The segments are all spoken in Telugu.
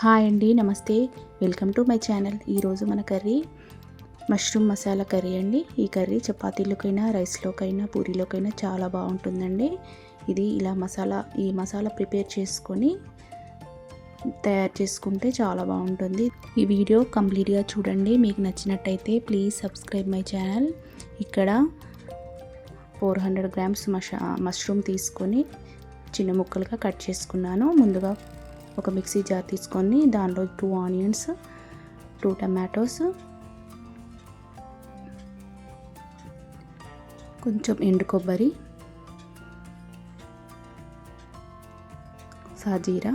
హాయ్ అండి, నమస్తే. Welcome to my channel. ఈరోజు మన కర్రీ మష్రూమ్ మసాలా కర్రీ అండి. ఈ కర్రీ చపాతీలోకైనా, రైస్లోకైనా, పూరీలోకైనా చాలా బాగుంటుందండి. ఇది ఇలా ఈ మసాలా ప్రిపేర్ చేసుకొని తయారు చేసుకుంటే చాలా బాగుంటుంది. ఈ వీడియో కంప్లీట్గా చూడండి. మీకు నచ్చినట్టయితే ప్లీజ్ సబ్స్క్రైబ్ మై ఛానల్. ఇక్కడ 400 గ్రామ్స్ మష్రూమ్ తీసుకొని చిన్న ముక్కలుగా కట్ చేసుకున్నాను. ముందుగా ఒక మిక్సీ జార్ తీసుకొని దానిలో 2 ఆనియన్స్, 2 టమాటోస్, కొంచెం ఎండు కొబ్బరి, సాజీరా,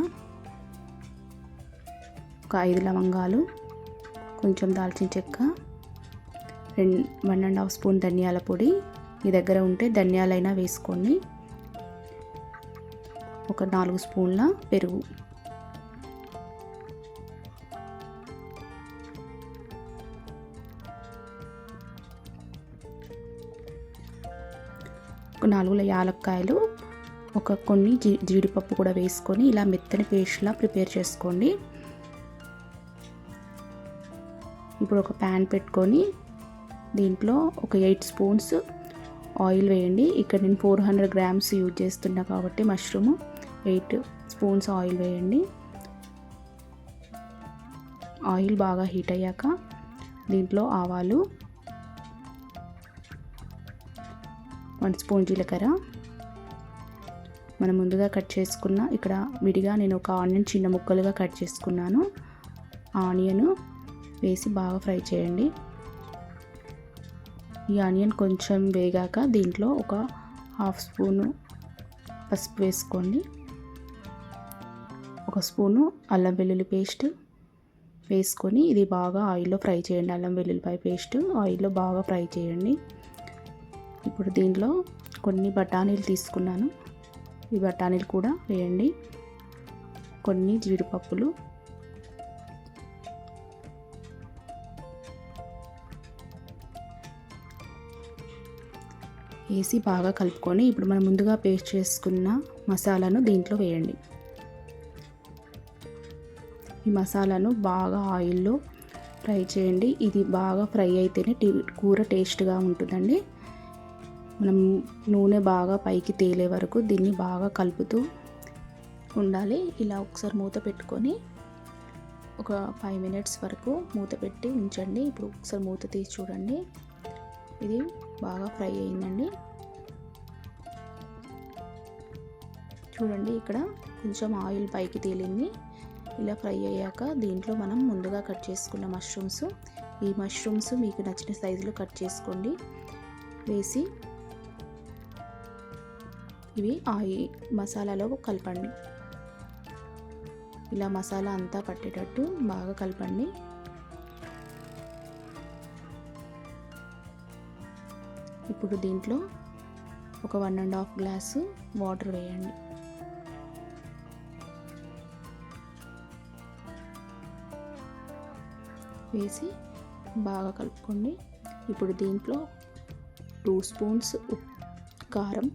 ఒక 5 లవంగాలు, కొంచెం దాల్చిన చెక్క, 1.5 స్పూన్ ధనియాల పొడి. మీ దగ్గర ఉంటే ధనియాలైనా వేసుకోండి. ఒక 4 స్పూన్ల పెరుగు, ఒక 4 యాలక్కాయలు, కొన్ని జీడిపప్పు కూడా వేసుకొని ఇలా మెత్తని పేస్ట్లా ప్రిపేర్ చేసుకోండి. ఇప్పుడు ఒక ప్యాన్ పెట్టుకొని దీంట్లో ఒక 8 స్పూన్స్ ఆయిల్ వేయండి. ఇక్కడ నేను 400 గ్రామ్స్ యూజ్ చేస్తున్నా కాబట్టి మష్రూమ్ 8 స్పూన్స్ ఆయిల్ వేయండి. ఆయిల్ బాగా హీట్ అయ్యాక దీంట్లో ఆవాలు, 1 స్పూన్ జీలకర్ర, మనం ముందుగా కట్ చేసుకున్న ఇక్కడ విడిగా నేను ఒక ఆనియన్ చిన్న ముక్కలుగా కట్ చేసుకున్నాను. ఆనియన్ వేసి బాగా ఫ్రై చేయండి. ఈ ఆనియన్ కొంచెం వేగాక దీంట్లో ఒక 1/2 స్పూను పసుపు వేసుకోండి. 1 స్పూను అల్లం వెల్లుల్లి పేస్ట్ వేసుకొని ఇది బాగా ఆయిల్లో ఫ్రై చేయండి. అల్లం వెల్లుల్లిపాయ పేస్ట్ ఆయిల్లో బాగా ఫ్రై చేయండి. ఇప్పుడు దీంట్లో కొన్ని బఠానీలు తీసుకున్నాను. ఈ బఠానీలు కూడా వేయండి. కొన్ని జీడిపప్పులు, వేసి బాగా కలుపుకొని ఇప్పుడు మనం ముందుగా పేస్ట్ చేసుకున్న మసాలాను దీంట్లో వేయండి. ఈ మసాలాను బాగా ఆయిల్లో ఫ్రై చేయండి. ఇది బాగా ఫ్రై అయితేనే కూర టేస్ట్గా ఉంటుందండి. మనం నూనె బాగా పైకి తేలే వరకు దీన్ని బాగా కలుపుతూ ఉండాలి. ఇలా ఒకసారి మూత పెట్టుకొని ఒక 5 మినిట్స్ వరకు మూత పెట్టి ఉంచండి. ఇప్పుడు ఒకసారి మూత తీసి చూడండి. ఇది బాగా ఫ్రై అయిందండి. చూడండి, ఇక్కడ కొంచెం ఆయిల్ పైకి తేలింది. ఇలా ఫ్రై అయ్యాక దీంట్లో మనం ముందుగా కట్ చేసుకున్న మష్రూమ్స్, ఈ మష్రూమ్స్ మీకు నచ్చిన సైజులో కట్ చేసుకోండి. వేసి ఇవి మసాలాలో కలపండి. ఇలా మసాలా అంతా పట్టేటట్టు బాగా కలపండి. ఇప్పుడు దీంట్లో ఒక 1.5 గ్లాసు వాటర్ వేయండి. వేసి బాగా కలుపుకోండి. ఇప్పుడు దీంట్లో 2 స్పూన్స్ కారం,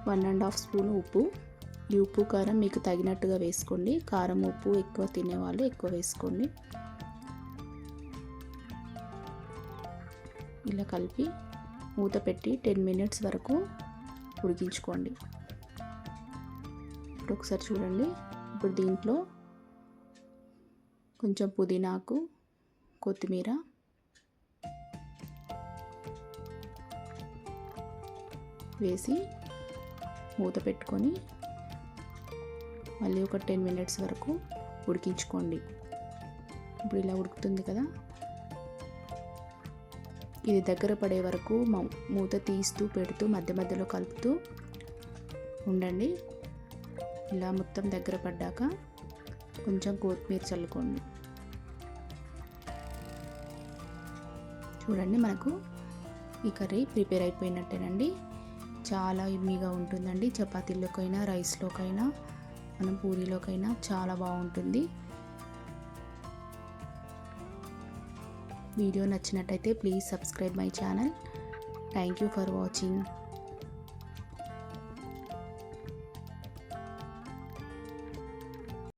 1.5 స్పూన్ ఉప్పు. ఈ ఉప్పు కారం మీకు తగినట్టుగా వేసుకోండి. కారం ఉప్పు ఎక్కువ తినేవాళ్ళు ఎక్కువ వేసుకోండి. ఇలా కలిపి మూత పెట్టి 10 మినిట్స్ వరకు ఉడికించుకోండి. ఇప్పుడు ఒకసారి చూడండి. ఇప్పుడు దీంట్లో కొంచెం పుదీనాకు, కొత్తిమీర, వేసి మూత పెట్టుకొని మళ్ళీ ఒక 10 మినిట్స్ వరకు ఉడికించుకోండి. ఇప్పుడు ఇలా ఉడుకుతుంది కదా, ఇది దగ్గర పడే వరకు మూత తీస్తూ పెడుతూ మధ్య మధ్యలో కలుపుతూ ఉండండి. ఇలా మొత్తం దగ్గర పడ్డాక కొంచెం కొత్తిమీర చల్లుకోండి. చూడండి, మనకు ఈ కర్రీ ప్రిపేర్ అయిపోయినట్టేనండి. చాలా యమ్మీగా ఉంటుందండి. చపాతీలోకైనా, రైస్లోకైనా, మనం పూరీలోకైనా చాలా బాగుంటుంది. వీడియో నచ్చినట్టయితే please subscribe my channel. Thank you for watching.